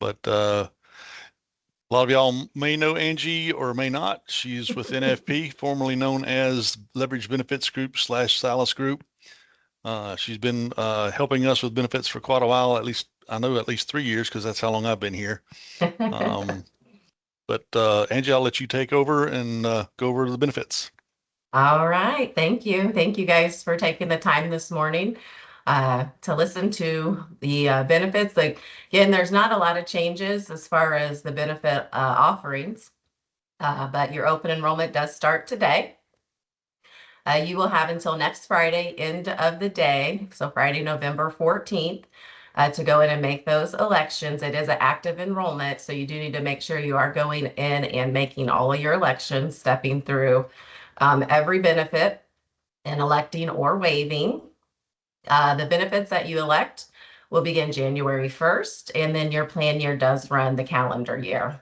But a lot of y'all may know Angie or may not. She's with NFP, formerly known as Leverage Benefits Group slash Silas Group. She's been helping us with benefits for quite a while, at least I know at least 3 years because that's how long I've been here. Um, but Angie, I'll let you take over and go over the benefits. All right. Thank you. Thank you guys for taking the time this morning to listen to the benefits. Like, again, there's not a lot of changes as far as the benefit offerings, but your open enrollment does start today. You will have until next Friday, end of the day, so Friday, November 14th, to go in and make those elections. It is an active enrollment, so you do need to make sure you are going in and making all of your elections, stepping through every benefit and electing or waiving. The benefits that you elect will begin January 1st, and then your plan year does run the calendar year.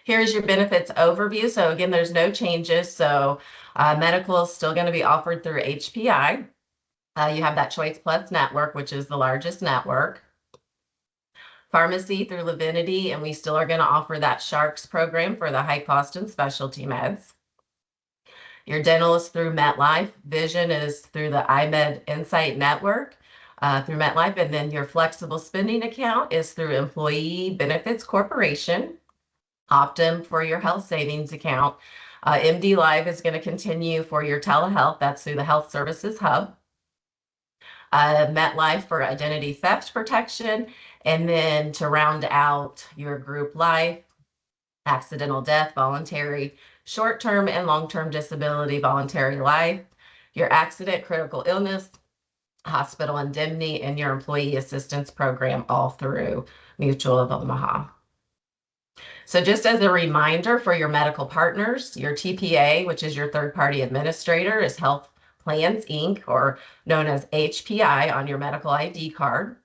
Here's your benefits overview. So again, there's no changes. So medical is still going to be offered through HPI. You have that Choice Plus network, which is the largest network. Pharmacy through Livinity, and we still are going to offer that Sharks program for the high cost and specialty meds. Your dental is through MetLife. Vision is through the iMed Insight Network through MetLife. And then your flexible spending account is through Employee Benefits Corporation. Optum for your health savings account. MD Live is going to continue for your telehealth. That's through the Health Services Hub. MetLife for identity theft protection. And then to round out your group life, accidental death, voluntary, short-term and long-term disability, voluntary life, your accident, critical illness, hospital indemnity, and your employee assistance program all through Mutual of Omaha. So just as a reminder for your medical partners, your TPA, which is your third-party administrator, is Health Plans, Inc., or known as HPI on your medical ID card.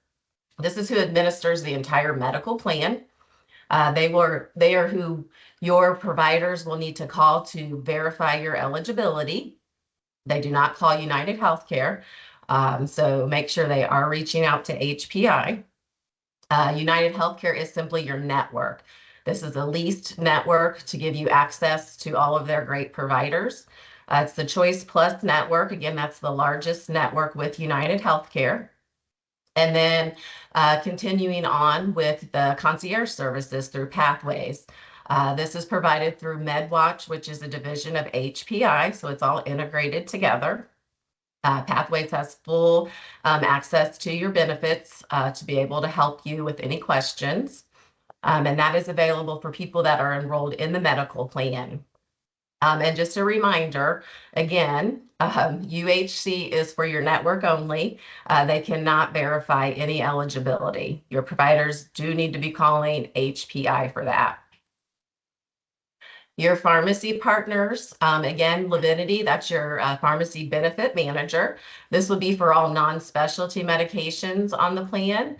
This is who administers the entire medical plan. They are who your providers will need to call to verify your eligibility. They do not call United Healthcare, so make sure they are reaching out to HPI. United Healthcare is simply your network. This is the leased network to give you access to all of their great providers. It's the Choice Plus network. Again, that's the largest network with United Healthcare. And then continuing on with the concierge services through Pathways. This is provided through MedWatch, which is a division of HPI, so it's all integrated together. Pathways has full access to your benefits to be able to help you with any questions. And that is available for people that are enrolled in the medical plan. And just a reminder, again, UHC is for your network only. They cannot verify any eligibility. Your providers do need to be calling HPI for that. Your pharmacy partners, again, Livinity, that's your pharmacy benefit manager. This would be for all non-specialty medications on the plan.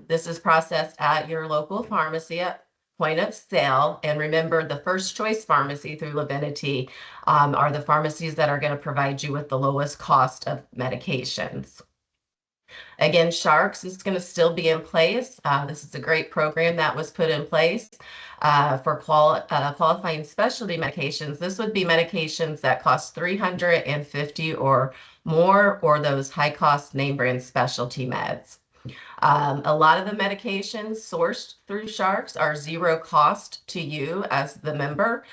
This is processed at your local pharmacy at point of sale. And remember, the first choice pharmacy through Livinity are the pharmacies that are going to provide you with the lowest cost of medications. Again, Sharks is going to still be in place. This is a great program that was put in place for qualifying specialty medications. This would be medications that cost $350 or more, or those high-cost name brand specialty meds. A lot of the medications sourced through Sharks are zero cost to you as the member,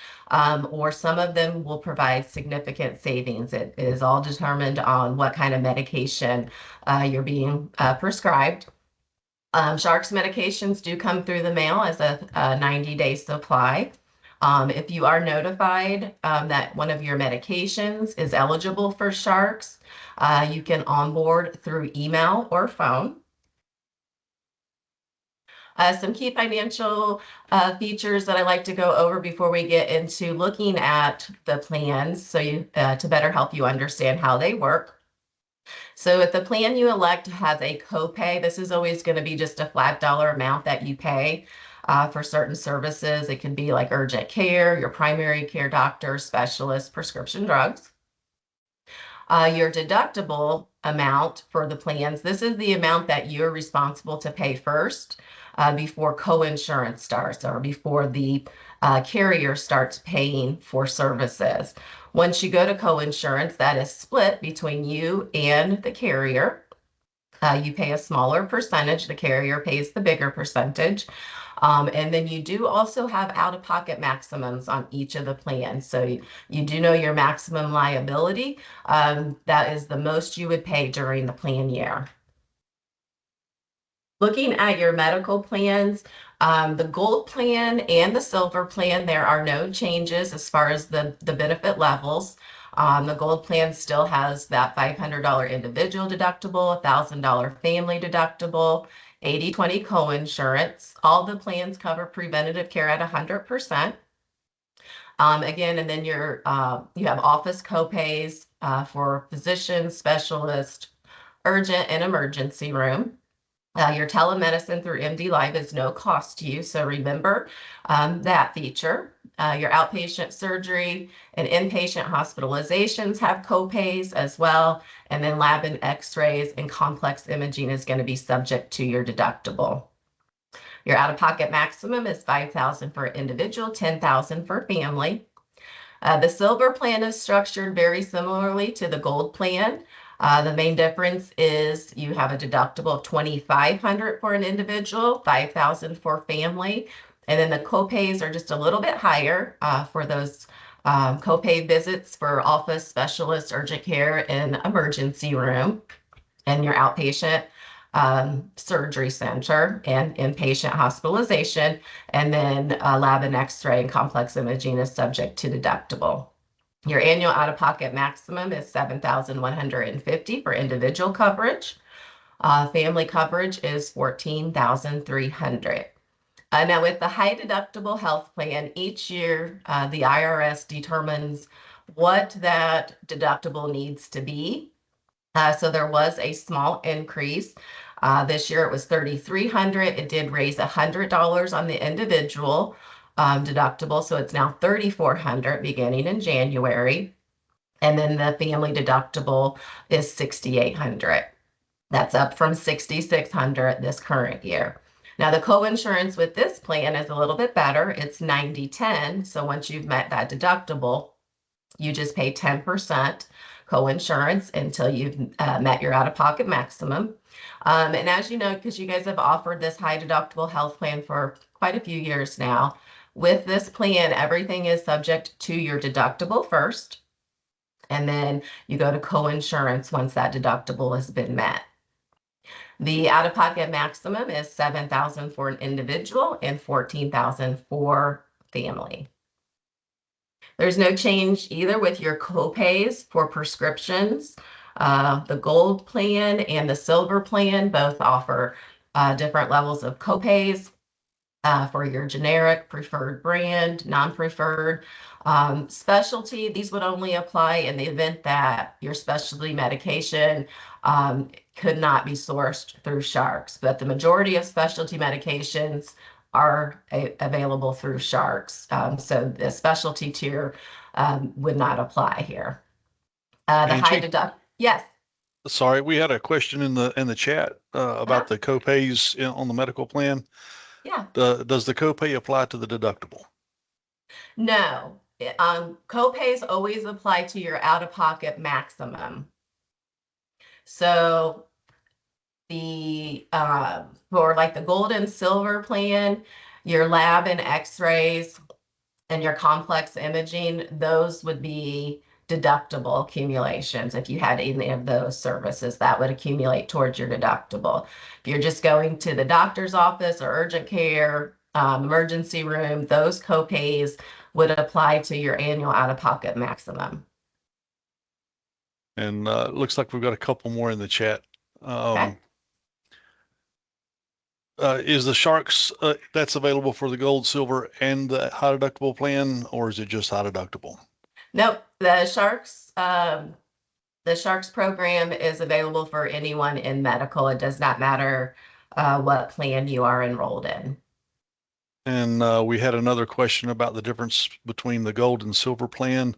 or some of them will provide significant savings. It is all determined on what kind of medication you're being prescribed. Sharks medications do come through the mail as a 90-day supply. If you are notified that one of your medications is eligible for Sharks, you can onboard through email or phone. Some key financial features that I like to go over before we get into looking at the plans, so to better help you understand how they work. So if the plan you elect has a copay, this is always going to be just a flat dollar amount that you pay for certain services. It can be like urgent care, your primary care doctor, specialist, prescription drugs. Your deductible amount for the plans. This is the amount that you're responsible to pay first before co-insurance starts or before the carrier starts paying for services. Once you go to co-insurance, that is split between you and the carrier. You pay a smaller percentage, the carrier pays the bigger percentage. And then you do also have out-of-pocket maximums on each of the plans. So you do know your maximum liability. That is the most you would pay during the plan year. Looking at your medical plans, the gold plan and the silver plan, there are no changes as far as the benefit levels. The gold plan still has that $500 individual deductible, $1,000 family deductible, 80/20 co-insurance. All the plans cover preventative care at 100%. Again, and then you have office copays for physicians, specialists, urgent and emergency room. Your telemedicine through MD Live is no cost to you, so remember that feature. Your outpatient surgery and inpatient hospitalizations have copays as well, and then lab and x-rays and complex imaging is going to be subject to your deductible. Your out-of-pocket maximum is $5,000 for individual, $10,000 for family. The silver plan is structured very similarly to the gold plan. The main difference is you have a deductible of $2,500 for an individual, $5,000 for family, and then the copays are just a little bit higher for those copay visits for office specialists, urgent care, and emergency room, and your outpatient surgery center and inpatient hospitalization, and then lab and x-ray and complex imaging is subject to deductible. Your annual out-of-pocket maximum is $7,150 for individual coverage. Family coverage is $14,300. Now, with the high deductible health plan, each year the IRS determines what that deductible needs to be. So there was a small increase. This year it was $3,300. It did raise $100 on the individual deductible, so it's now $3,400 beginning in January. And then the family deductible is $6,800. That's up from $6,600 this current year. Now the co-insurance with this plan is a little bit better. It's 90/10. So once you've met that deductible, you just pay 10% co-insurance until you've met your out-of-pocket maximum. And as you know, because you guys have offered this high deductible health plan for quite a few years now, with this plan, everything is subject to your deductible first, and then you go to co-insurance once that deductible has been met. The out-of-pocket maximum is $7,000 for an individual and $14,000 for family. There's no change either with your copays for prescriptions. The gold plan and the silver plan both offer different levels of copays for your generic, preferred brand, non-preferred. Specialty, these would only apply in the event that your specialty medication could not be sourced through Sharks, but the majority of specialty medications are available through Sharks. So the specialty tier would not apply here. The high Angie, yes. sorry, we had a question in the chat about the copays on the medical plan. Yeah. Does the copay apply to the deductible? No. Copays always apply to your out-of-pocket maximum. So the for like the gold and silver plan, your lab and x-rays and your complex imaging, those would be deductible accumulations. If you had any of those services, that would accumulate towards your deductible. If you're just going to the doctor's office or urgent care, emergency room, those copays would apply to your annual out-of-pocket maximum. And it looks like we've got a couple more in the chat. Okay. Is the Sharks that's available for the gold, silver, and the high deductible plan, or is it just high deductible? Nope. The Sharks program is available for anyone in medical. It does not matter what plan you are enrolled in. And we had another question about the difference between the gold and silver plan.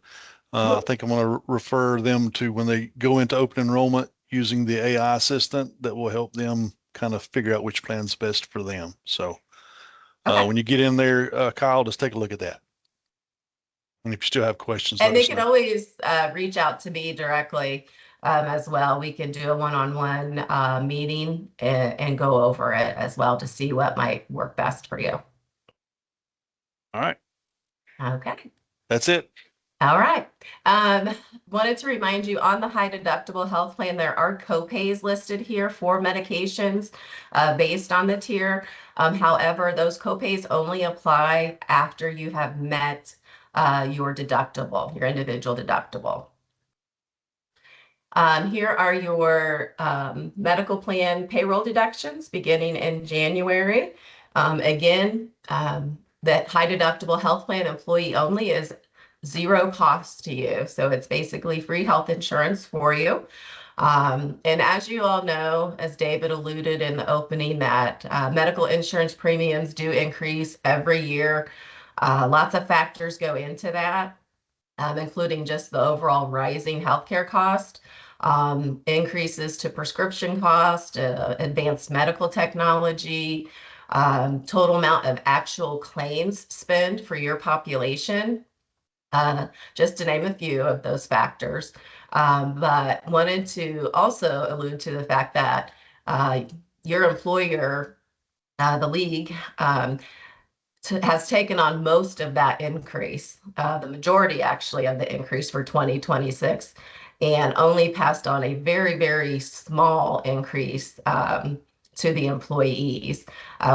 I think I'm going to refer them to when they go into open enrollment. using the AI assistant that will help them kind of figure out which plan's best for them. So Okay. when you get in there, Kyle, just take a look at that. And if you still have questions, And let they us can know. always reach out to me directly as well. We can do a one-on-one meeting and go over it as well to see what might work best for you. All right. Okay. That's it. All right. Um, Wanted to remind you on the high deductible health plan, there are copays listed here for medications based on the tier. However, those copays only apply after you have met your deductible, your individual deductible. Here are your medical plan payroll deductions beginning in January. Again, that high deductible health plan employee only is zero cost to you. So it's basically free health insurance for you. And as you all know, as David alluded in the opening, that medical insurance premiums do increase every year. Lots of factors go into that, including just the overall rising healthcare cost, increases to prescription cost, advanced medical technology, total amount of actual claims spend for your population, just to name a few of those factors. But wanted to also allude to the fact that your employer, the league, has taken on most of that increase, the majority actually of the increase for 2026, and only passed on a very, very small increase to the employees,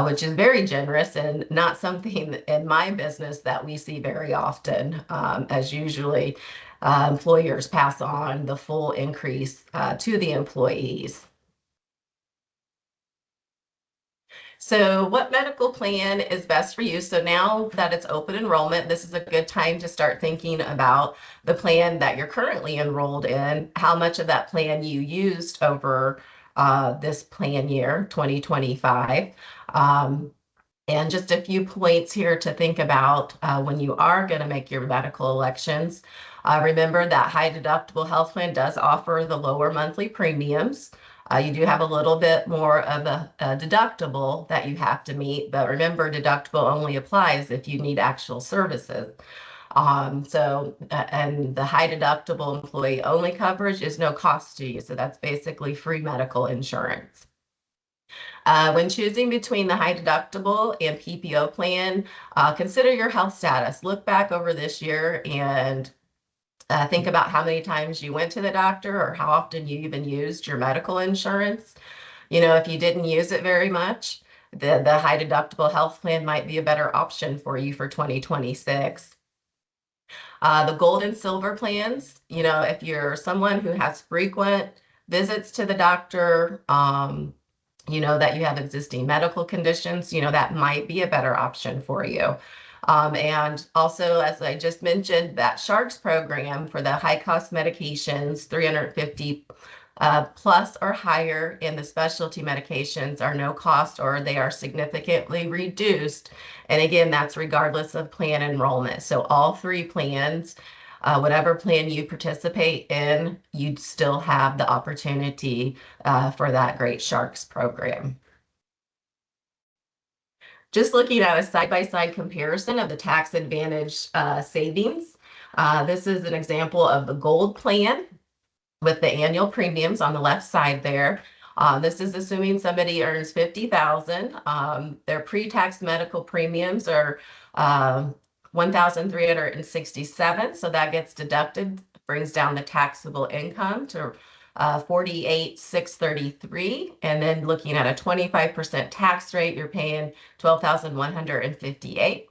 which is very generous and not something in my business that we see very often, as usually employers pass on the full increase to the employees. So what medical plan is best for you? So now that it's open enrollment, this is a good time to start thinking about the plan that you're currently enrolled in, how much of that plan you used over this plan year, 2025. And just a few points here to think about when you are going to make your medical elections. Remember that high deductible health plan does offer the lower monthly premiums. You do have a little bit more of a deductible that you have to meet, but remember, deductible only applies if you need actual services. And the high deductible employee only coverage is no cost to you. So that's basically free medical insurance. When choosing between the high deductible and PPO plan, consider your health status. Look back over this year and think about how many times you went to the doctor or how often you even used your medical insurance. You know, if you didn't use it very much, the high deductible health plan might be a better option for you for 2026. The gold and silver plans, you know, if you're someone who has frequent visits to the doctor, you know, that you have existing medical conditions, you know, that might be a better option for you. And also, as I just mentioned, that Sharks program for the high cost medications, 350 plus or higher, and the specialty medications are no cost or they are significantly reduced. And again, that's regardless of plan enrollment. So all three plans, whatever plan you participate in, you'd still have the opportunity for that Great Sharks program. Just looking at a side-by-side comparison of the tax advantage savings. This is an example of the gold plan with the annual premiums on the left side there. This is assuming somebody earns 50,000. Their pre-tax medical premiums are 1,367. So that gets deducted, brings down the taxable income to 48,633. And then looking at a 25% tax rate, you're paying 12,158.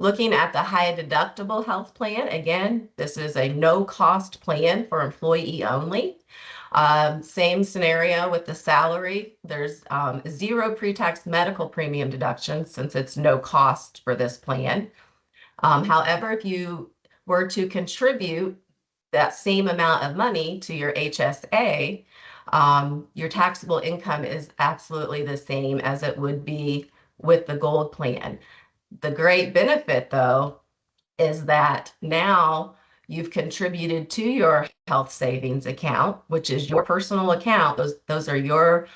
Looking at the high deductible health plan, again, this is a no cost plan for employee only. Same scenario with the salary. There's zero pre-tax medical premium deduction since it's no cost for this plan. However, if you were to contribute that same amount of money to your HSA, your taxable income is absolutely the same as it would be with the gold plan. The great benefit, though, is that now you've contributed to your health savings account, which is your personal account. Those are your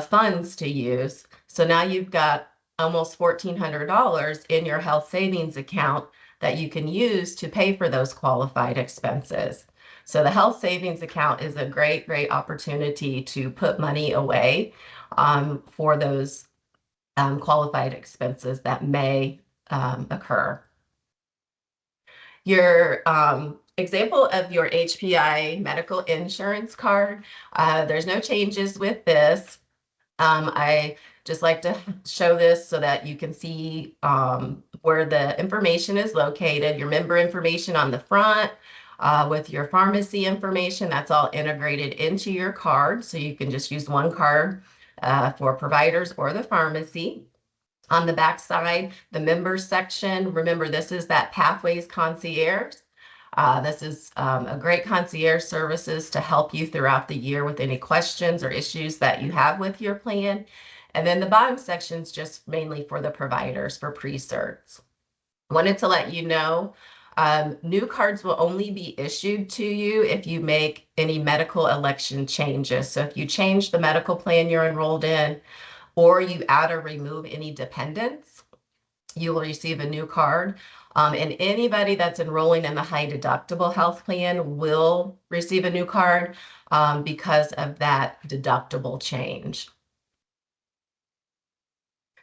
funds to use. So now you've got almost $1,400 in your health savings account that you can use to pay for those qualified expenses. So the health savings account is a great, great opportunity to put money away for those qualified expenses that may occur. Your example of your HPI medical insurance card, there's no changes with this. I just like to show this so that you can see where the information is located, your member information on the front, with your pharmacy information, that's all integrated into your card. So you can just use one card for providers or the pharmacy. On the back side, the members section, remember this is that Pathways Concierge. This is a great concierge services to help you throughout the year with any questions or issues that you have with your plan. And then the bottom section is just mainly for the providers for pre-certs. Wanted to let you know, new cards will only be issued to you if you make any medical election changes. So if you change the medical plan you're enrolled in, or you add or remove any dependents, you will receive a new card. And anybody that's enrolling in the high deductible health plan will receive a new card because of that deductible change.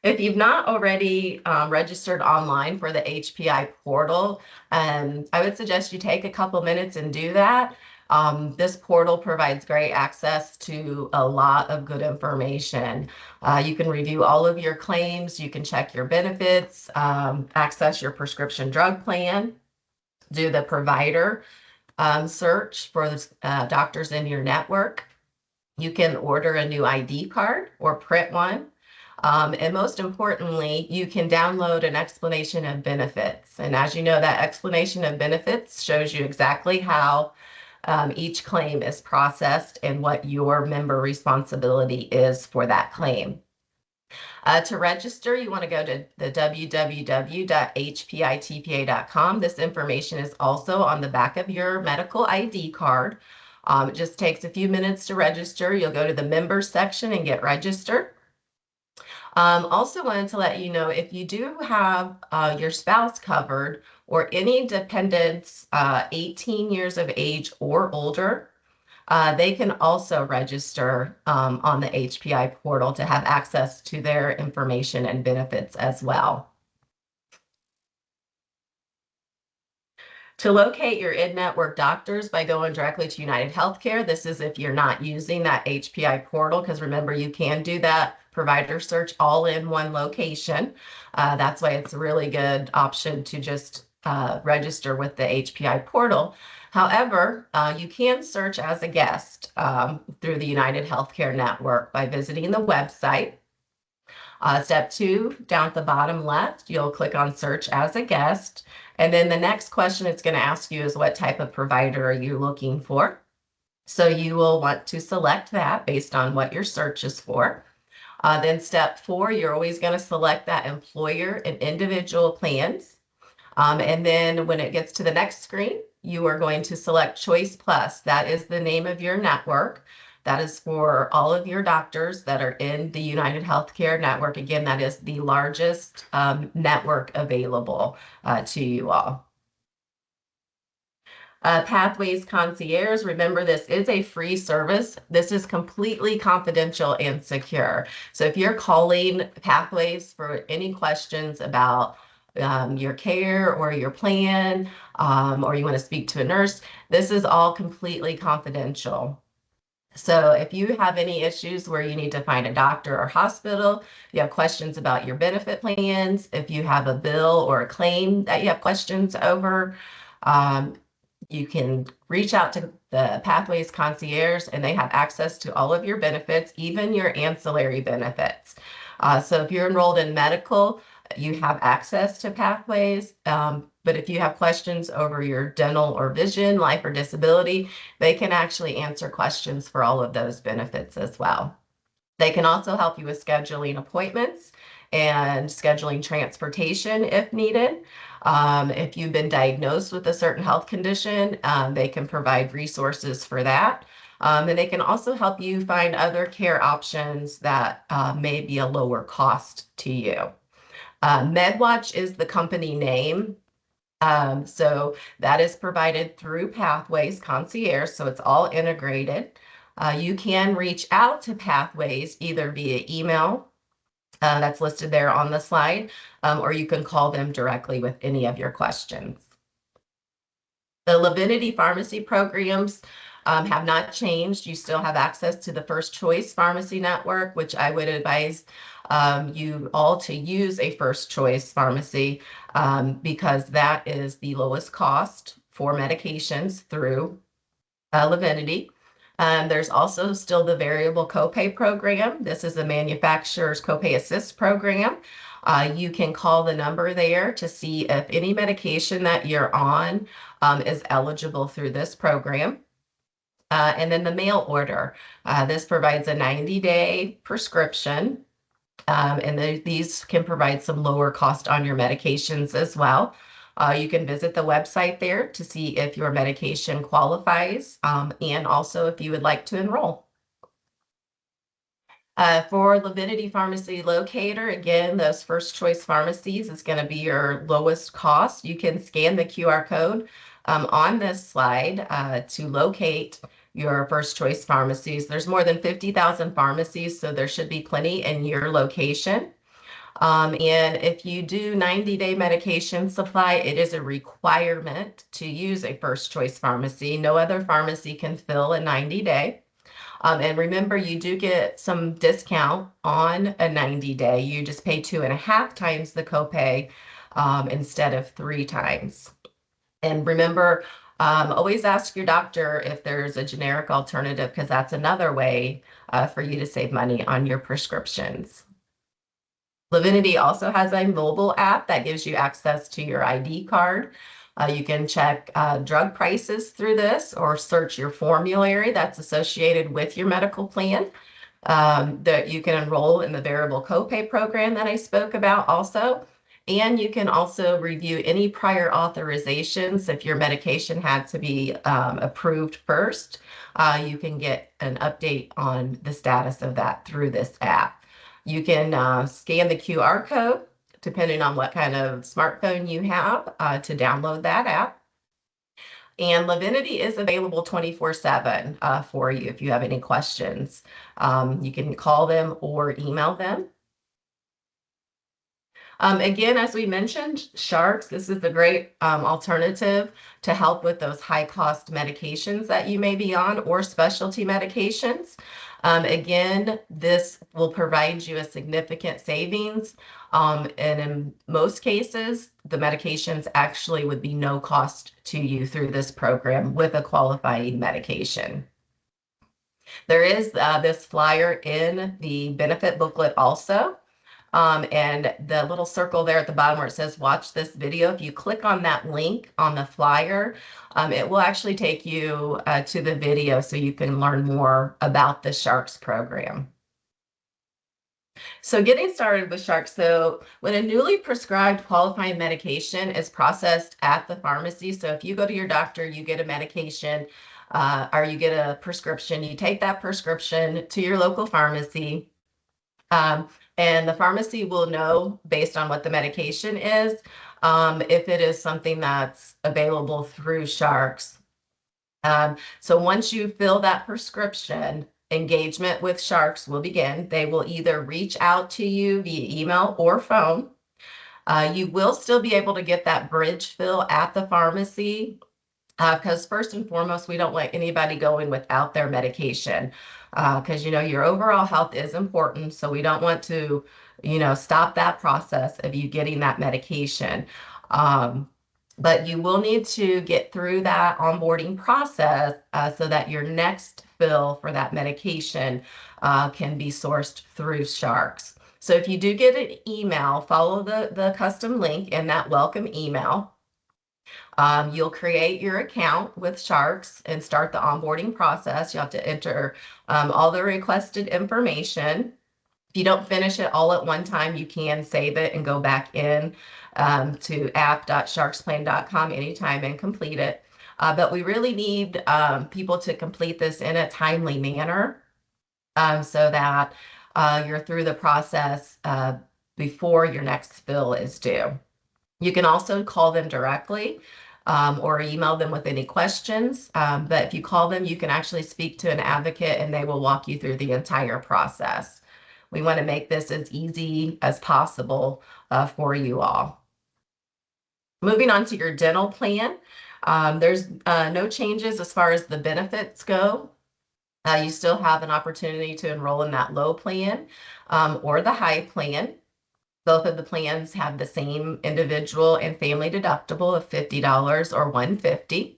If you've not already registered online for the HPI portal, I would suggest you take a couple minutes and do that. This portal provides great access to a lot of good information. You can review all of your claims, you can check your benefits, access your prescription drug plan, do the provider search for the doctors in your network. You can order a new ID card or print one. And most importantly, you can download an explanation of benefits. And as you know, that explanation of benefits shows you exactly how each claim is processed and what your member responsibility is for that claim. To register, you want to go to the www.hpitpa.com. This information is also on the back of your medical ID card. It just takes a few minutes to register. You'll go to the members section and get registered. Also wanted to let you know if you do have your spouse covered or any dependents 18 years of age or older, they can also register on the HPI portal to have access to their information and benefits as well. To locate your in-network doctors by going directly to United Healthcare, this is if you're not using that HPI portal, because remember, you can do that provider search all in one location. That's why it's a really good option to just register with the HPI portal. However, you can search as a guest through the United Healthcare Network by visiting the website. Step 2, down at the bottom left, you'll click on search as a guest. And then the next question it's going to ask you is what type of provider are you looking for? So you will want to select that based on what your search is for. Then step 4, you're always going to select that employer and individual plans. And then when it gets to the next screen, you are going to select Choice Plus. That is the name of your network. That is for all of your doctors that are in the United Healthcare Network. Again, that is the largest network available to you all. Pathways Concierge, remember this is a free service. This is completely confidential and secure. So if you're calling Pathways for any questions about your care or your plan, or you want to speak to a nurse, this is all completely confidential. So if you have any issues where you need to find a doctor or hospital, you have questions about your benefit plans, if you have a bill or a claim that you have questions over, you can reach out to the Pathways Concierge and they have access to all of your benefits, even your ancillary benefits. So if you're enrolled in medical, you have access to Pathways. But if you have questions over your dental or vision, life or disability, they can actually answer questions for all of those benefits as well. They can also help you with scheduling appointments and scheduling transportation if needed. If you've been diagnosed with a certain health condition, they can provide resources for that. And they can also help you find other care options that may be a lower cost to you. MedWatch is the company name. So that is provided through Pathways Concierge, so it's all integrated. You can reach out to Pathways either via email, that's listed there on the slide, or you can call them directly with any of your questions. The Lavinity pharmacy programs have not changed. You still have access to the First Choice Pharmacy Network, which I would advise you all to use a First Choice Pharmacy because that is the lowest cost for medications through Lavinity. There's also still the variable copay program. This is a manufacturer's copay assist program. You can call the number there to see if any medication that you're on is eligible through this program. And then the mail order. This provides a 90-day prescription, and these can provide some lower cost on your medications as well. You can visit the website there to see if your medication qualifies and also if you would like to enroll. For Lavinity Pharmacy Locator, again, those First Choice pharmacies is going to be your lowest cost. You can scan the QR code on this slide to locate your First Choice pharmacies. There's more than 50,000 pharmacies, so there should be plenty in your location. And if you do 90-day medication supply, it is a requirement to use a First Choice pharmacy. No other pharmacy can fill a 90-day. And remember, you do get some discount on a 90-day. You just pay 2.5 times the copay instead of 3 times. And remember, always ask your doctor if there's a generic alternative because that's another way for you to save money on your prescriptions. Lavinity also has a mobile app that gives you access to your ID card. You can check drug prices through this or search your formulary that's associated with your medical plan. That you can enroll in the variable copay program that I spoke about also. And you can also review any prior authorizations. If your medication had to be approved first, you can get an update on the status of that through this app. You can scan the QR code, depending on what kind of smartphone you have, to download that app. And Lavinity is available 24/7 for you if you have any questions. You can call them or email them. Again, as we mentioned, Sharks, this is a great alternative to help with those high-cost medications that you may be on or specialty medications. Again, this will provide you a significant savings. And in most cases, the medications actually would be no cost to you through this program with a qualifying medication. There is this flyer in the benefit booklet also. And the little circle there at the bottom where it says watch this video, if you click on that link on the flyer, it will actually take you to the video so you can learn more about the Sharks program. So getting started with Sharks, so when a newly prescribed qualifying medication is processed at the pharmacy, so if you go to your doctor, you get a medication or you get a prescription, you take that prescription to your local pharmacy. And the pharmacy will know based on what the medication is, if it is something that's available through Sharks. So once you fill that prescription, engagement with Sharks will begin. They will either reach out to you via email or phone. You will still be able to get that bridge fill at the pharmacy because first and foremost, we don't want anybody going without their medication because, your overall health is important. So we don't want to, stop that process of you getting that medication. But you will need to get through that onboarding process so that your next fill for that medication can be sourced through Sharks. So if you do get an email, follow the custom link in that welcome email. You'll create your account with Sharks and start the onboarding process. You have to enter all the requested information. If you don't finish it all at one time, you can save it and go back in to app.sharksplan.com anytime and complete it. But we really need people to complete this in a timely manner so that you're through the process before your next bill is due. You can also call them directly or email them with any questions. But if you call them, you can actually speak to an advocate and they will walk you through the entire process. We want to make this as easy as possible for you all. Moving on to your dental plan, there's no changes as far as the benefits go. You still have an opportunity to enroll in that low plan or the high plan. Both of the plans have the same individual and family deductible of $50 or $150.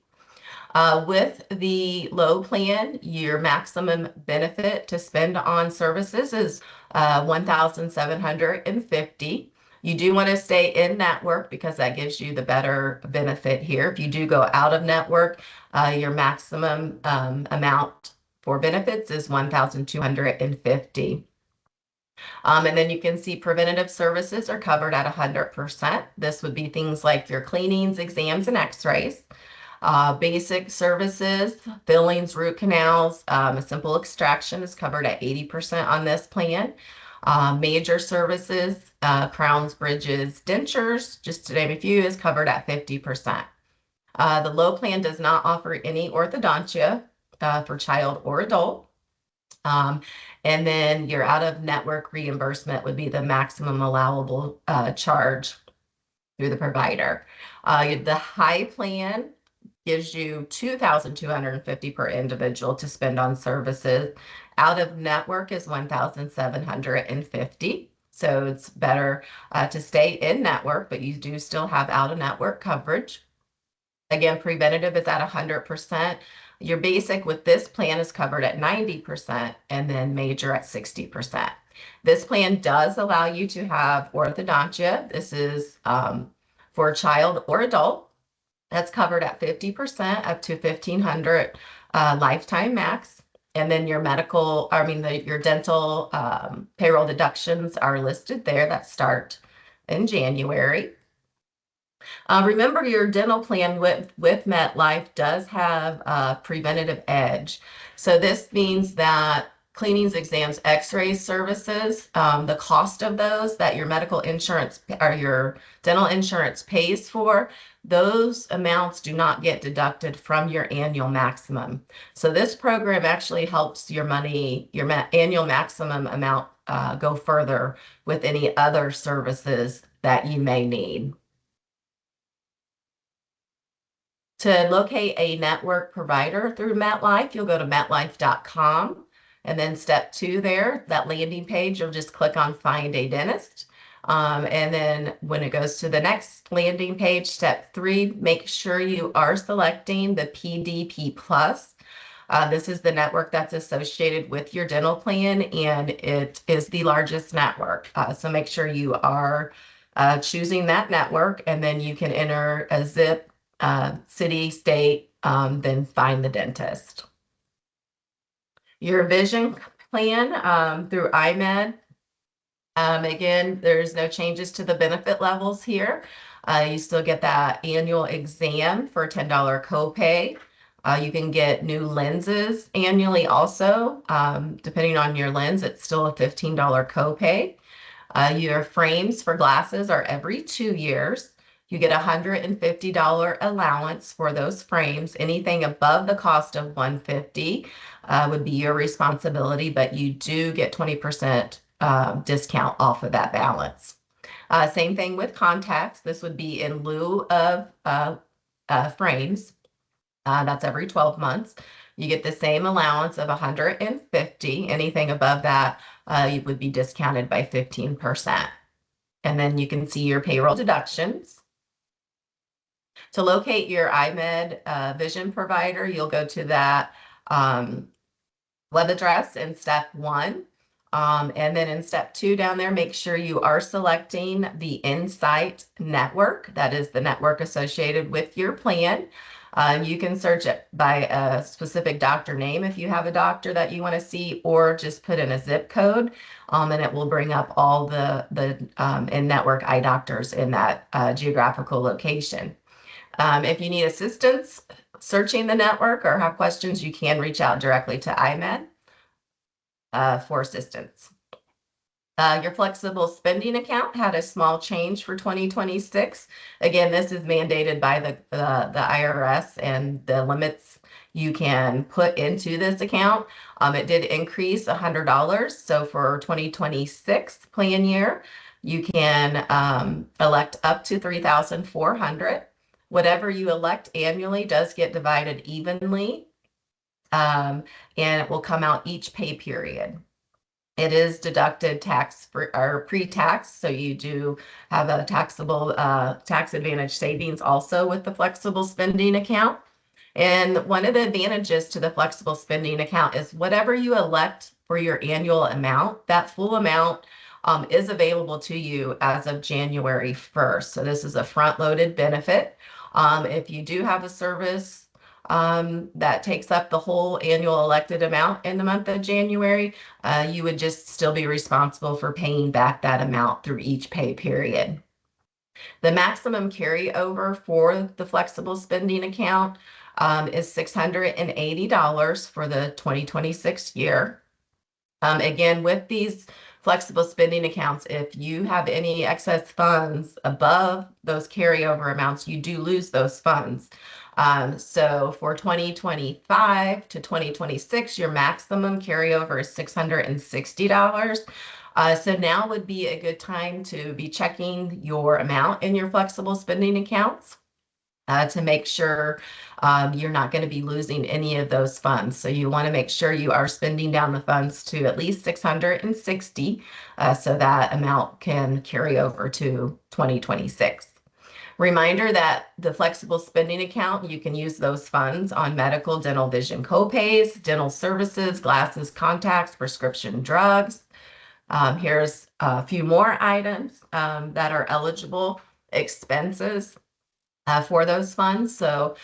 With the low plan, your maximum benefit to spend on services is $1,750. You do want to stay in network because that gives you the better benefit here. If you do go out of network, your maximum amount for benefits is $1,250. And then you can see preventative services are covered at 100%. This would be things like your cleanings, exams, and x-rays. Basic services, fillings, root canals, a simple extraction is covered at 80% on this plan. Major services, crowns, bridges, dentures, just to name a few, is covered at 50%. The low plan does not offer any orthodontia for child or adult. And then your out-of-network reimbursement would be the maximum allowable charge through the provider. The high plan gives you $2,250 per individual to spend on services. Out-of-network is $1,750. So it's better to stay in network, but you do still have out-of-network coverage. Again, preventative is at 100%. Your basic with this plan is covered at 90% and then major at 60%. This plan does allow you to have orthodontia. This is for a child or adult. That's covered at 50% up to $1,500 lifetime max. And then your your dental payroll deductions are listed there that start in January. Remember, your dental plan with MetLife does have a preventative edge. So this means that cleanings, exams, x-rays services, the cost of those that your medical insurance or your dental insurance pays for, those amounts do not get deducted from your annual maximum. So this program actually helps your annual maximum amount go further with any other services that you may need. To locate a network provider through MetLife, you'll go to metlife.com. And then step 2 there, that landing page, you'll just click on Find a Dentist. And then when it goes to the next landing page, step 3, make sure you are selecting the PDP Plus. This is the network that's associated with your dental plan, and it is the largest network. So make sure you are choosing that network, and then you can enter a zip, city, state, then find the dentist. Your vision plan through iMed. Again, there's no changes to the benefit levels here. You still get that annual exam for a $10 copay. You can get new lenses annually also. Depending on your lens, it's still a $15 copay. Your frames for glasses are every 2 years. You get a $150 allowance for those frames. Anything above the cost of $150 would be your responsibility, but you do get 20% discount off of that balance. Same thing with contacts. This would be in lieu of frames. That's every 12 months. You get the same allowance of $150. Anything above that you would be discounted by 15%. And then you can see your payroll deductions. To locate your iMed vision provider, you'll go to that web address in step 1. And then in step 2 down there, make sure you are selecting the Insight network. That is the network associated with your plan. You can search it by a specific doctor name if you have a doctor that you want to see, or just put in a zip code, and it will bring up all the in-network eye doctors in that geographical location. If you need assistance searching the network or have questions, you can reach out directly to iMed for assistance. Your flexible spending account had a small change for 2026. Again, this is mandated by the IRS and the limits you can put into this account. It did increase $100. So for 2026 plan year, you can elect up to 3,400. Whatever you elect annually does get divided evenly, and it will come out each pay period. It is deducted tax free or pre-tax, so you do have a taxable tax advantage savings also with the flexible spending account. And one of the advantages to the flexible spending account is whatever you elect for your annual amount, that full amount is available to you as of January 1st. So this is a front-loaded benefit. If you do have a service that takes up the whole annual elected amount in the month of January, you would just still be responsible for paying back that amount through each pay period. The maximum carryover for the flexible spending account is $680 for the 2026 year. Again, with these flexible spending accounts, if you have any excess funds above those carryover amounts, you do lose those funds. So for 2025 to 2026, your maximum carryover is $660. So now would be a good time to be checking your amount in your flexible spending accounts to make sure you're not going to be losing any of those funds. So you want to make sure you are spending down the funds to at least 660, so that amount can carry over to 2026. Reminder that the flexible spending account, you can use those funds on medical, dental, vision copays, dental services, glasses, contacts, prescription drugs. Here's a few more items that are eligible expenses for those funds. So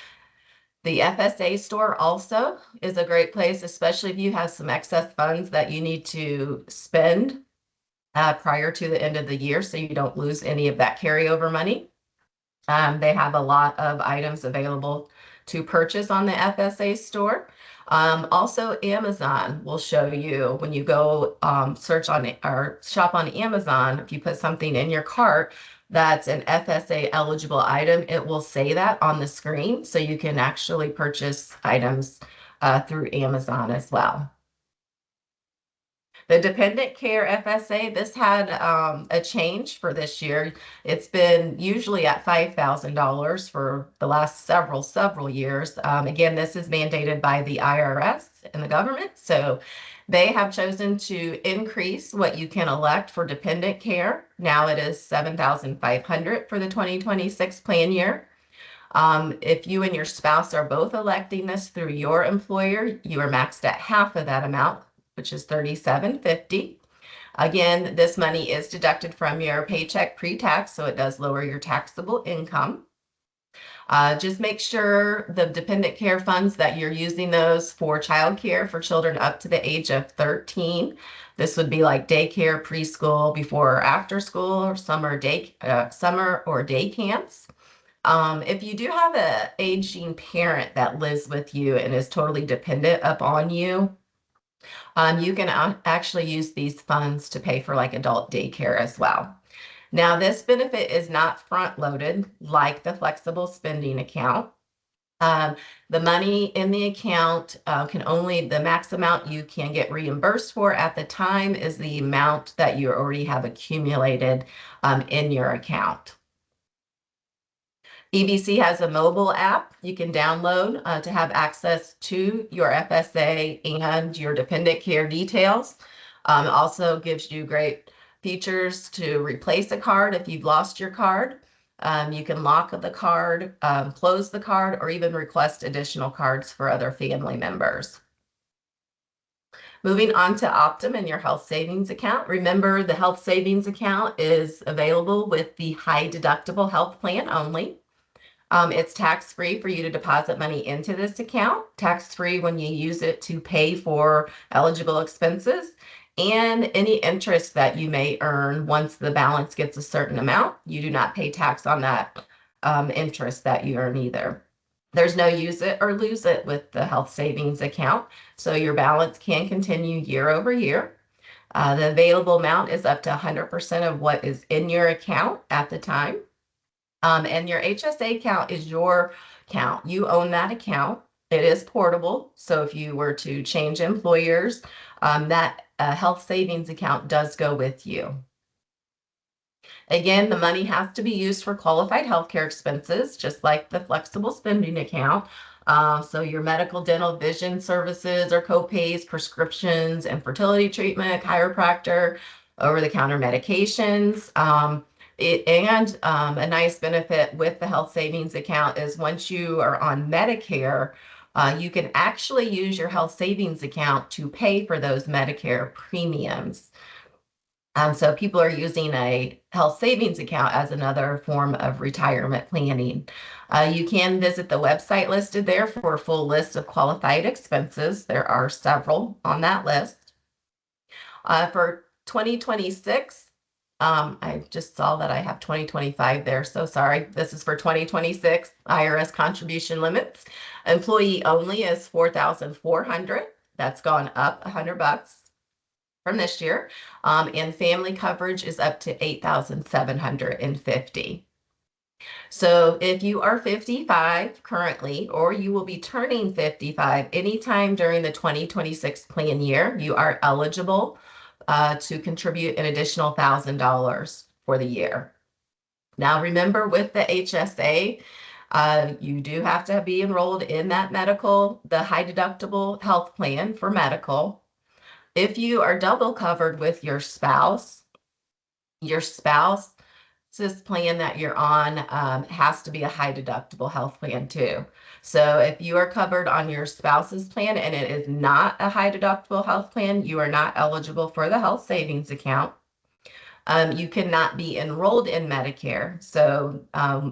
the FSA store also is a great place, especially if you have some excess funds that you need to spend prior to the end of the year so you don't lose any of that carryover money. They have a lot of items available to purchase on the FSA store. Also, Amazon will show you when you go search on or shop on Amazon, if you put something in your cart that's an FSA eligible item, it will say that on the screen. So you can actually purchase items through Amazon as well. The dependent care FSA, this had a change for this year. It's been usually at $5,000 for the last several years. Again, this is mandated by the IRS and the government. So they have chosen to increase what you can elect for dependent care. Now it is $7,500 for the 2026 plan year. If you and your spouse are both electing this through your employer, you are maxed at half of that amount, which is $3,750. Again, this money is deducted from your paycheck pre-tax, so it does lower your taxable income. Just make sure the dependent care funds that you're using those for childcare for children up to the age of 13. This would be like daycare, preschool, before or after school, or summer or day camps. If you do have an aging parent that lives with you and is totally dependent upon you, you can actually use these funds to pay for like adult daycare as well. Now, this benefit is not front loaded like the flexible spending account. The money in the account the max amount you can get reimbursed for at the time is the amount that you already have accumulated in your account. EBC has a mobile app you can download to have access to your FSA and your dependent care details. Also gives you great features to replace a card if you've lost your card. You can lock the card, close the card, or even request additional cards for other family members. Moving on to Optum and your health savings account. Remember, the health savings account is available with the high deductible health plan only. It's tax-free for you to deposit money into this account, tax-free when you use it to pay for eligible expenses, and any interest that you may earn once the balance gets a certain amount. You do not pay tax on that interest that you earn either. There's no use it or lose it with the health savings account, so your balance can continue year over year. The available amount is up to 100% of what is in your account at the time. And your HSA account is your account. You own that account. It is portable. So if you were to change employers, that health savings account does go with you. Again, the money has to be used for qualified healthcare expenses, just like the flexible spending account. So your medical, dental, vision services or co-pays, prescriptions, infertility treatment, chiropractor, over-the-counter medications. A nice benefit with the health savings account is once you are on Medicare, you can actually use your health savings account to pay for those Medicare premiums. So people are using a health savings account as another form of retirement planning. You can visit the website listed there for a full list of qualified expenses. There are several on that list. For 2026, I just saw that I have 2025 there, so sorry. This is for 2026 IRS contribution limits. Employee only is 4,400. That's gone up $100 from this year. And family coverage is up to 8,750. So if you are 55 currently, or you will be turning 55 anytime during the 2026 plan year, you are eligible to contribute an additional $1,000 for the year. Now, remember with the HSA, you do have to be enrolled in that the high deductible health plan for medical. If you are double covered with your spouse's plan that you're on has to be a high deductible health plan too. So if you are covered on your spouse's plan and it is not a high deductible health plan, you are not eligible for the health savings account. You cannot be enrolled in Medicare. So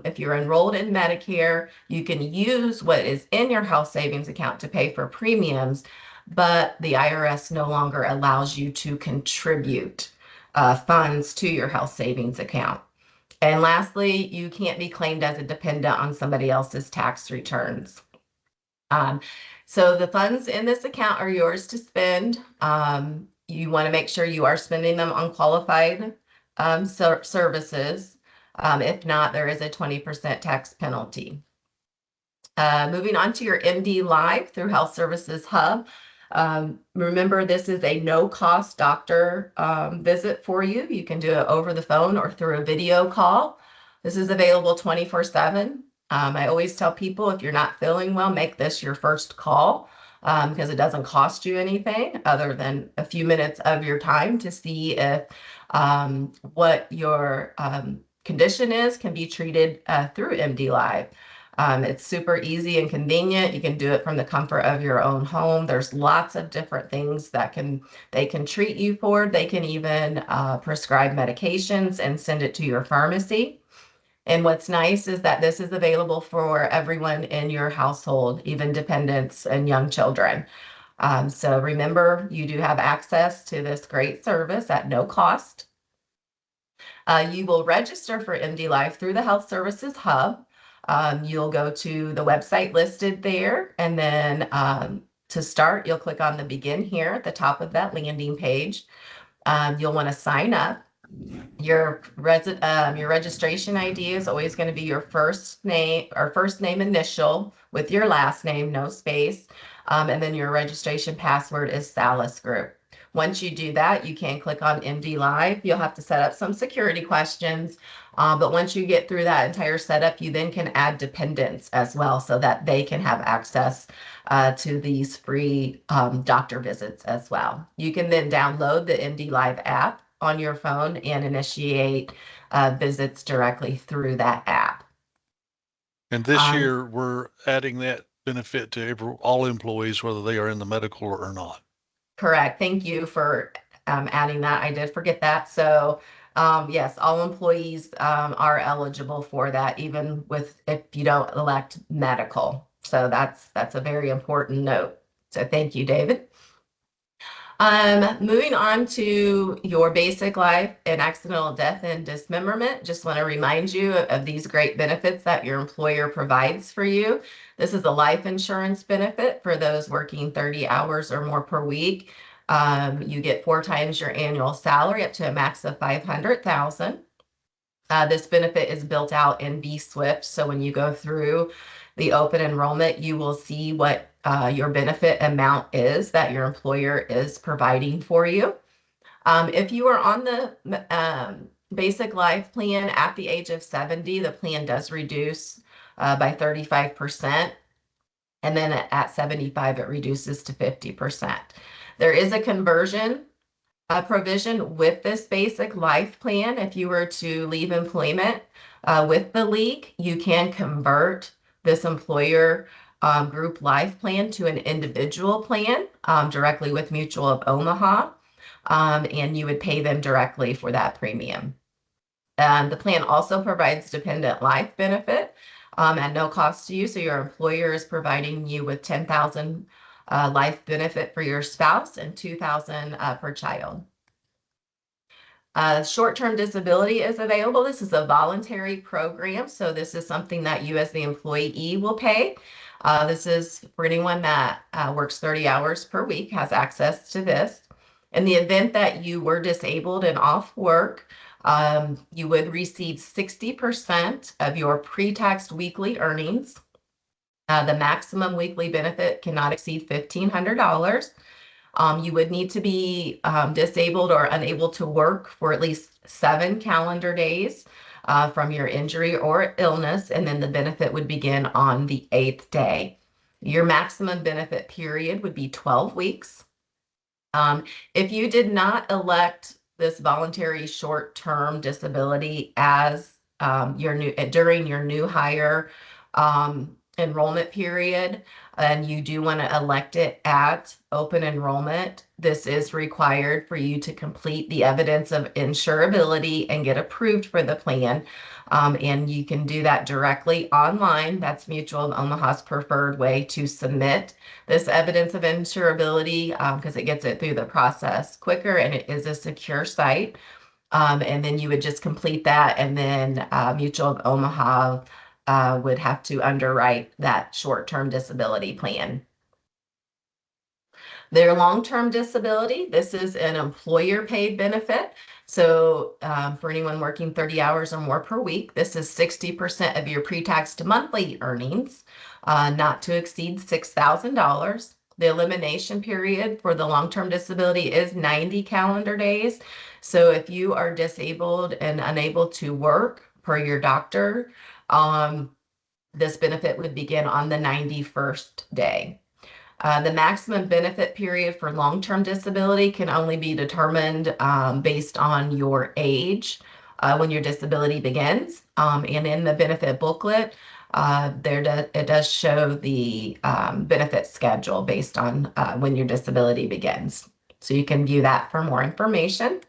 if you're enrolled in Medicare, you can use what is in your health savings account to pay for premiums, but the IRS no longer allows you to contribute funds to your health savings account. And lastly, you can't be claimed as a dependent on somebody else's tax returns. So the funds in this account are yours to spend. You want to make sure you are spending them on qualified services. If not, there is a 20% tax penalty. Moving on to your MD Live through Health Services Hub. Remember, this is a no-cost doctor visit for you. You can do it over the phone or through a video call. This is available 24/7. I always tell people if you're not feeling well, make this your first call because it doesn't cost you anything other than a few minutes of your time to see if what your condition is can be treated through MD Live. It's super easy and convenient. You can do it from the comfort of your own home. There's lots of different things that they can treat you for. They can even prescribe medications and send it to your pharmacy. And what's nice is that this is available for everyone in your household, even dependents and young children. So remember, you do have access to this great service at no cost. You will register for MD Life through the Health Services Hub. You'll go to the website listed there, and then to start, you'll click on the Begin Here at the top of that landing page. You'll want to sign up. Your registration ID is always going to be your first name initial with your last name, no space. And then your registration password is Salis Group. Once you do that, you can click on MD Live. You'll have to set up some security questions. But once you get through that entire setup, you then can add dependents as well so that they can have access to these free doctor visits as well. You can then download the MD Live app on your phone and initiate visits directly through that app. And this year, we're adding that benefit to all employees, whether they are in the medical or not. Correct. Thank you for adding that. I did forget that. So, yes, all employees are eligible for that, even with if you don't elect medical. So that's a very important note. So thank you, David. Moving on to your basic life and accidental death and dismemberment. Just want to remind you of these great benefits that your employer provides for you. This is a life insurance benefit for those working 30 hours or more per week. You get 4 times your annual salary up to a max of 500,000. This benefit is built out in B-Swift. So when you go through the open enrollment, you will see what your benefit amount is that your employer is providing for you. If you are on the basic life plan at the age of 70, the plan does reduce by 35%. And then at 75, it reduces to 50%. There is a conversion provision with this basic life plan. If you were to leave employment with the league, you can convert this employer group life plan to an individual plan directly with Mutual of Omaha, and you would pay them directly for that premium. The plan also provides dependent life benefit at no cost to you. So your employer is providing you with 10,000 life benefit for your spouse and 2,000 per child. Short-term disability is available. This is a voluntary program, so this is something that you as the employee will pay. This is for anyone that works 30 hours per week, has access to this. In the event that you were disabled and off work, you would receive 60% of your pre-tax weekly earnings. The maximum weekly benefit cannot exceed $1,500. You would need to be disabled or unable to work for at least 7 calendar days from your injury or illness, and then the benefit would begin on the 8th day. Your maximum benefit period would be 12 weeks. If you did not elect this voluntary short-term disability as during your new hire enrollment period, and you do want to elect it at open enrollment, this is required for you to complete the evidence of insurability and get approved for the plan. And you can do that directly online. That's Mutual of Omaha's preferred way to submit this evidence of insurability because it gets it through the process quicker and it is a secure site. And then you would just complete that, and then Mutual of Omaha would have to underwrite that short-term disability plan. Their long-term disability, this is an employer-paid benefit. So for anyone working 30 hours or more per week, this is 60% of your pre-tax monthly earnings, not to exceed $6,000. The elimination period for the long-term disability is 90 calendar days. So if you are disabled and unable to work per your doctor, this benefit would begin on the 91st day. The maximum benefit period for long-term disability can only be determined based on your age when your disability begins. And in the benefit booklet, it does show the benefit schedule based on when your disability begins. So you can view that for more information.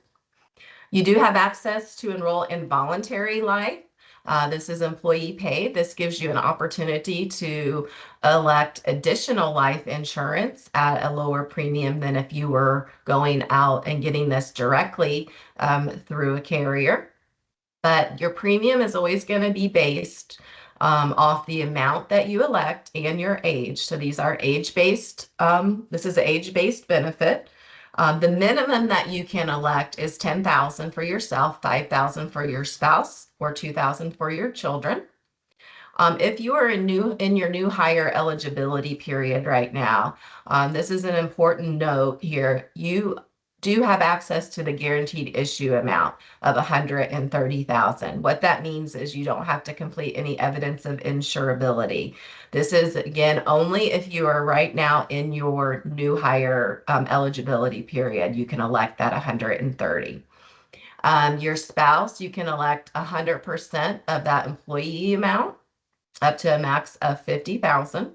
You do have access to enroll in voluntary life. This is employee paid. This gives you an opportunity to elect additional life insurance at a lower premium than if you were going out and getting this directly through a carrier. But your premium is always going to be based off the amount that you elect and your age. So these are age-based. This is an age-based benefit. The minimum that you can elect is 10,000 for yourself, 5,000 for your spouse, or 2,000 for your children. If you are in your new hire eligibility period right now, this is an important note here. You do have access to the guaranteed issue amount of 130,000. What that means is you don't have to complete any evidence of insurability. This is again only if you are right now in your new hire eligibility period. You can elect that 130. Your spouse, you can elect 100% of that employee amount up to a max of 50,000.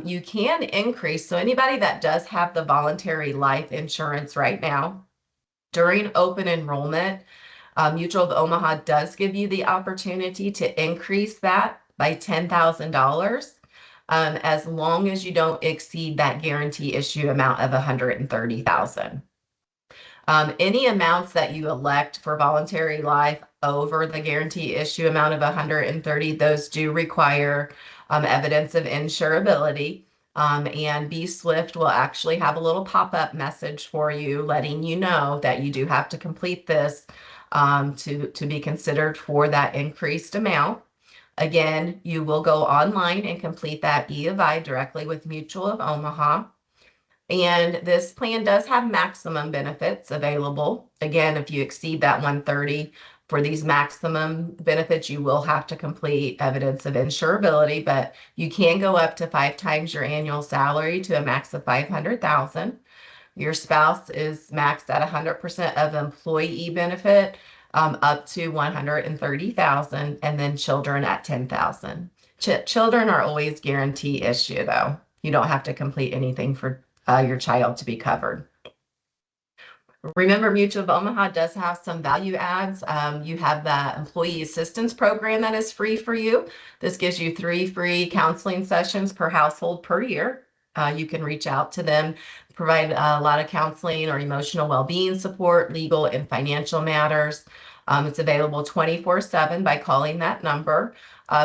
You can increase. So anybody that does have the voluntary life insurance right now, during open enrollment, Mutual of Omaha does give you the opportunity to increase that by $10,000 as long as you don't exceed that guarantee issue amount of 130,000. Any amounts that you elect for voluntary life over the guarantee issue amount of 130, those do require evidence of insurability. And Be Swift will actually have a little pop-up message for you letting you know that you do have to complete this to be considered for that increased amount. Again, you will go online and complete that E of I directly with Mutual of Omaha. And this plan does have maximum benefits available. Again, if you exceed that 130 for these maximum benefits, you will have to complete evidence of insurability, but you can go up to 5 times your annual salary to a max of 500,000. Your spouse is maxed at 100% of employee benefit, up to 130,000, and then children at 10,000. Children are always guarantee issue though. You don't have to complete anything for your child to be covered. Remember, Mutual of Omaha does have some value adds. You have the employee assistance program that is free for you. This gives you 3 free counseling sessions per household per year. You can reach out to them, provide a lot of counseling or emotional well-being support, legal and financial matters. It's available 24/7 by calling that number.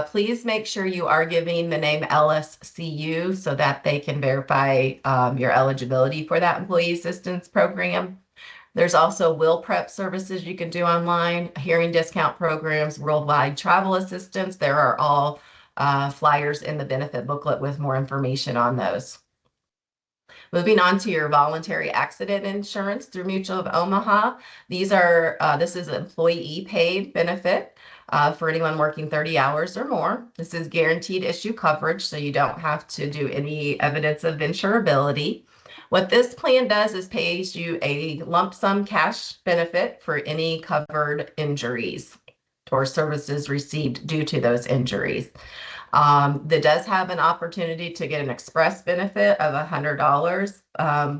Please make sure you are giving the name LSCU so that they can verify your eligibility for that employee assistance program. There's also will prep services you can do online, hearing discount programs, worldwide travel assistance. There are all flyers in the benefit booklet with more information on those. Moving on to your voluntary accident insurance through Mutual of Omaha. This is employee paid benefit for anyone working 30 hours or more. This is guaranteed issue coverage, so you don't have to do any evidence of insurability. What this plan does is pays you a lump sum cash benefit for any covered injuries or services received due to those injuries. That does have an opportunity to get an express benefit of $100.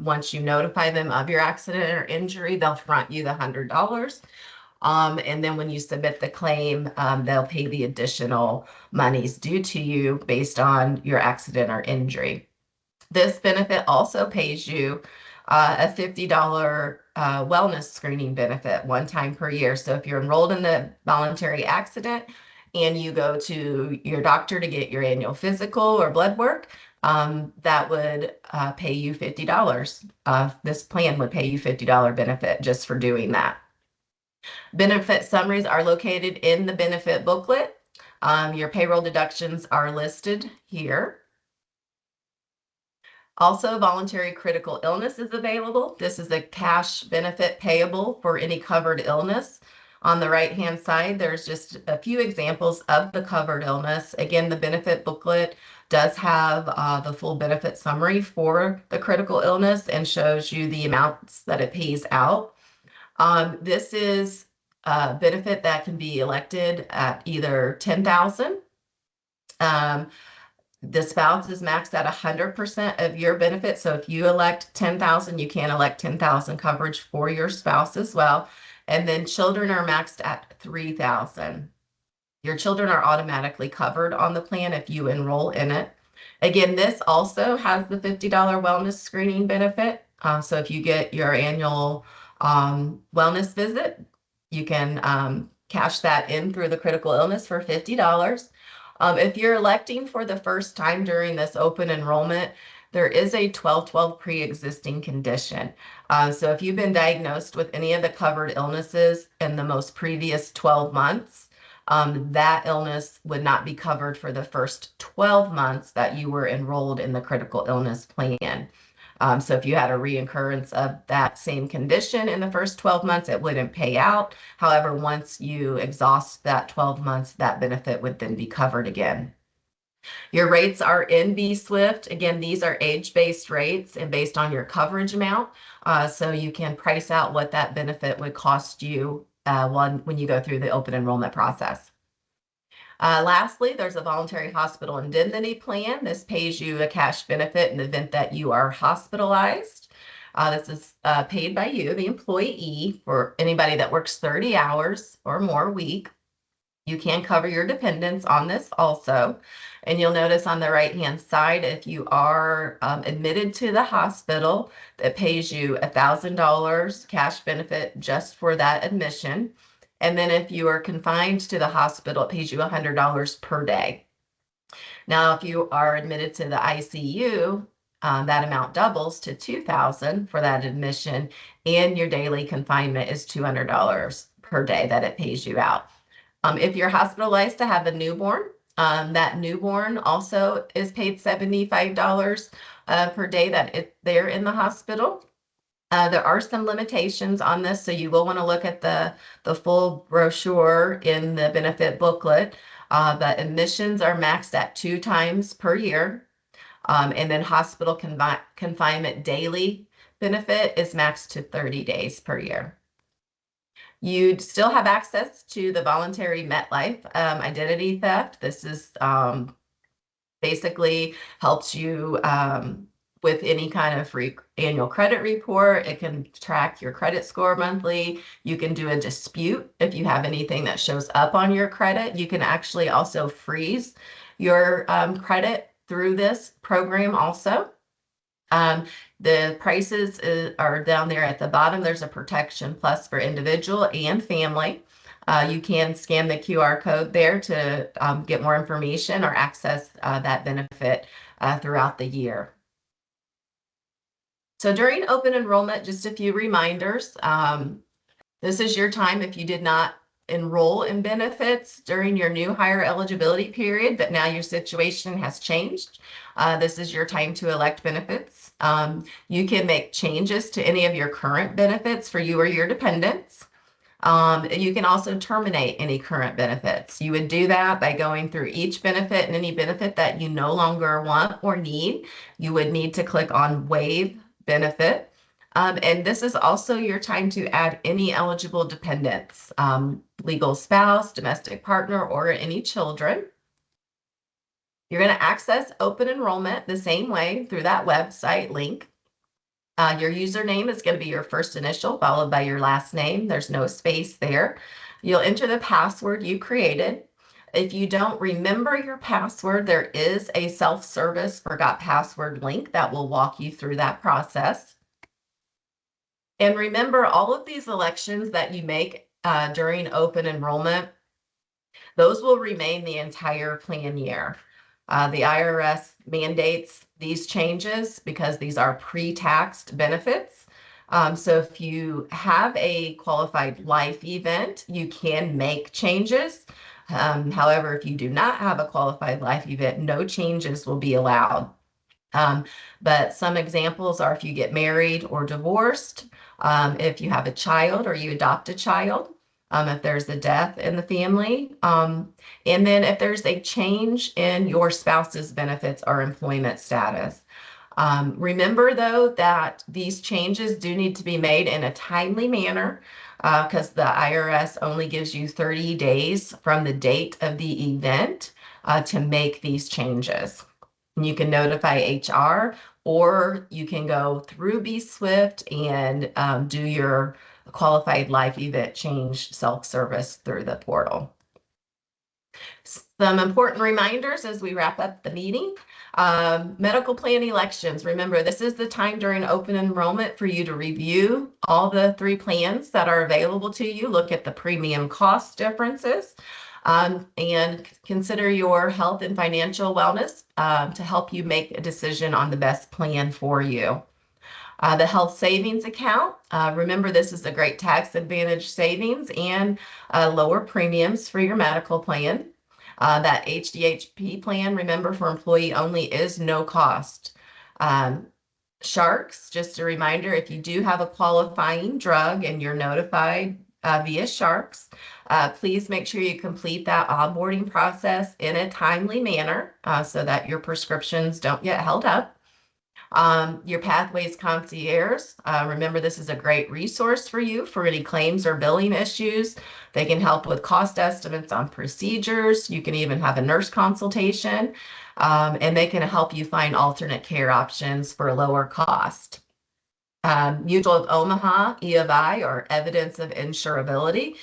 Once you notify them of your accident or injury, they'll front you the $100. And then when you submit the claim, they'll pay the additional monies due to you based on your accident or injury. This benefit also pays you a $50 wellness screening benefit 1 time per year. So if you're enrolled in the voluntary accident and you go to your doctor to get your annual physical or blood work, that would pay you $50. This plan would pay you $50 benefit just for doing that. Benefit summaries are located in the benefit booklet. Your payroll deductions are listed here. Also, voluntary critical illness is available. This is a cash benefit payable for any covered illness. On the right-hand side, there's just a few examples of the covered illness. Again, the benefit booklet does have the full benefit summary for the critical illness and shows you the amounts that it pays out. This is a benefit that can be elected at either 10,000. The spouse is maxed at 100% of your benefit. So if you elect 10,000, you can elect 10,000 coverage for your spouse as well. And then children are maxed at 3,000. Your children are automatically covered on the plan if you enroll in it. Again, this also has the $50 wellness screening benefit. So if you get your annual wellness visit, you can cash that in through the critical illness for $50. If you're electing for the first time during this open enrollment, there is a 1212 pre-existing condition. So if you've been diagnosed with any of the covered illnesses in the most previous 12 months, that illness would not be covered for the first 12 months that you were enrolled in the critical illness plan. So if you had a reoccurrence of that same condition in the first 12 months, it wouldn't pay out. However, once you exhaust that 12 months, that benefit would then be covered again. Your rates are in Swift. Again, these are age-based rates and based on your coverage amount. So you can price out what that benefit would cost you when you go through the open enrollment process. Lastly, there's a voluntary hospital indemnity plan. This pays you a cash benefit in the event that you are hospitalized. This is paid by you, the employee, for anybody that works 30 hours or more a week. You can cover your dependents on this also. And you'll notice on the right-hand side, if you are admitted to the hospital, that pays you $1,000 cash benefit just for that admission. And then if you are confined to the hospital, it pays you $100 per day. Now, if you are admitted to the ICU, that amount doubles to $2,000 for that admission, and your daily confinement is $200 per day that it pays you out. If you're hospitalized to have a newborn, that newborn also is paid $75 per day that they're in the hospital. There are some limitations on this, so you will want to look at the full brochure in the benefit booklet. The admissions are maxed at 2 times per year, and then hospital confinement daily benefit is maxed to 30 days per year. You'd still have access to the voluntary MetLife identity theft. This is basically helps you with any kind of free annual credit report. It can track your credit score monthly. You can do a dispute if you have anything that shows up on your credit. You can actually also freeze your credit through this program also. The prices are down there at the bottom. There's a Protection Plus for individual and family. You can scan the QR code there to get more information or access that benefit throughout the year. So during open enrollment, just a few reminders. This is your time if you did not enroll in benefits during your new hire eligibility period, but now your situation has changed. This is your time to elect benefits. You can make changes to any of your current benefits for you or your dependents. You can also terminate any current benefits. You would do that by going through each benefit, and any benefit that you no longer want or need, you would need to click on Waive Benefit. And this is also your time to add any eligible dependents, legal spouse, domestic partner, or any children. You're going to access open enrollment the same way through that website link. Your username is going to be your first initial followed by your last name. There's no space there. You'll enter the password you created. If you don't remember your password, there is a self-service forgot password link that will walk you through that process. And remember, all of these elections that you make during open enrollment, those will remain the entire plan year. The IRS mandates these changes because these are pre-taxed benefits. So if you have a qualified life event, you can make changes. However, if you do not have a qualified life event, no changes will be allowed. But some examples are if you get married or divorced, if you have a child or you adopt a child, if there's a death in the family, and then if there's a change in your spouse's benefits or employment status. Remember, though, that these changes do need to be made in a timely manner because the IRS only gives you 30 days from the date of the event to make these changes. You can notify HR, or you can go through bSwift and do your qualified life event change self-service through the portal. Some important reminders as we wrap up the meeting. Medical plan elections. Remember, this is the time during open enrollment for you to review all the 3 plans that are available to you, look at the premium cost differences, and consider your health and financial wellness to help you make a decision on the best plan for you. The health savings account, remember this is a great tax advantage savings and lower premiums for your medical plan. That HDHP plan, remember for employee only, is no cost. Sharks, just a reminder, if you do have a qualifying drug and you're notified via Sharks, please make sure you complete that onboarding process in a timely manner so that your prescriptions don't get held up. Your Pathways Concierge. Remember, this is a great resource for you for any claims or billing issues. They can help with cost estimates on procedures. You can even have a nurse consultation, and they can help you find alternate care options for lower cost. Mutual of Omaha, E of I, or evidence of insurability.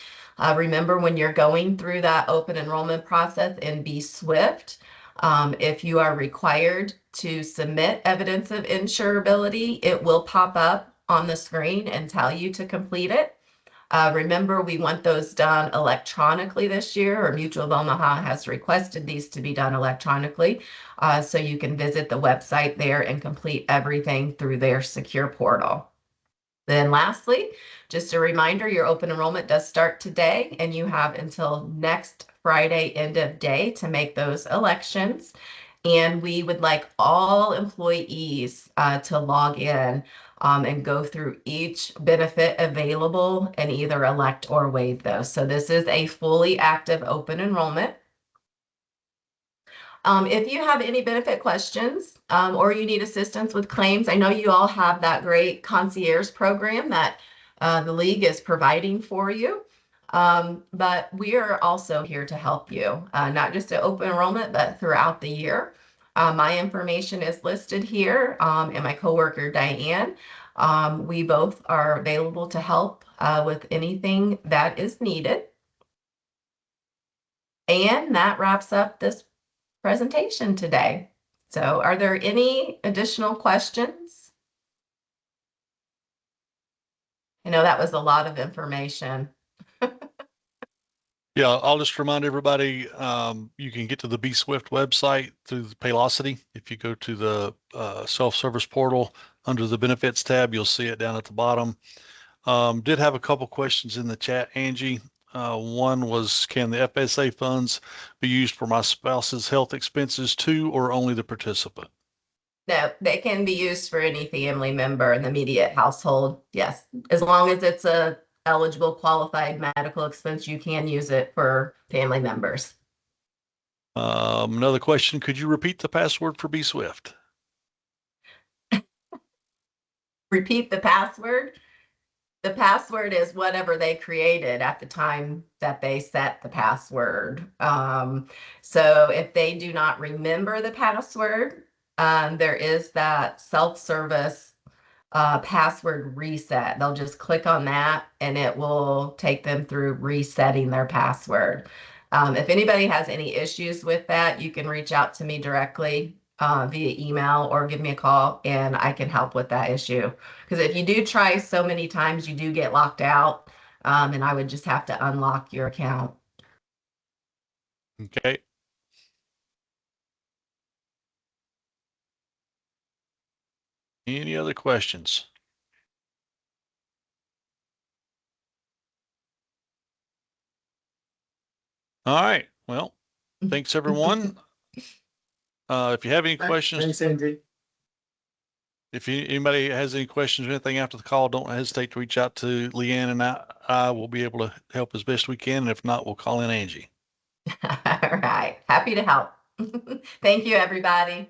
Remember when you're going through that open enrollment process and be swift. If you are required to submit evidence of insurability, it will pop up on the screen and tell you to complete it. Remember, we want those done electronically this year, or Mutual of Omaha has requested these to be done electronically. So you can visit the website there and complete everything through their secure portal. Then lastly, just a reminder, your open enrollment does start today and you have until next Friday end of day to make those elections. And we would like all employees to log in and go through each benefit available and either elect or waive those. So this is a fully active open enrollment. If you have any benefit questions or you need assistance with claims, I know you all have that great concierge program that the league is providing for you. But we are also here to help you, not just at open enrollment, but throughout the year. My information is listed here, and my coworker Diane. We both are available to help with anything that is needed. And that wraps up this presentation today. So are there any additional questions? I know that was a lot of information. Yeah, I'll just remind everybody, you can get to the Be Swift website through the Paylocity. If you go to the self-service portal under the benefits tab, you'll see it down at the bottom. Did have a couple questions in the chat, Angie. One was, can the FSA funds be used for my spouse's health expenses too, or only the participant? No, they can be used for any family member in the immediate household. Yes, as long as it's a eligible qualified medical expense, you can use it for family members. Another question, could you repeat the password for Be Swift? Repeat the password. The password is whatever they created at the time that they set the password. So if they do not remember the password, there is that self-service password reset. They'll just click on that and it will take them through resetting their password. If anybody has any issues with that, you can reach out to me directly via email or give me a call and I can help with that issue. Because if you do try so many times, you do get locked out and I would just have to unlock your account. Okay. Any other questions? All right. Well, thanks everyone. If you have any questions, Thanks, Andy. if anybody has any questions or anything after the call, don't hesitate to reach out to Leanne and I will be able to help as best we can. And if not, we'll call in Angie. All right. Happy to help. Thank you, everybody.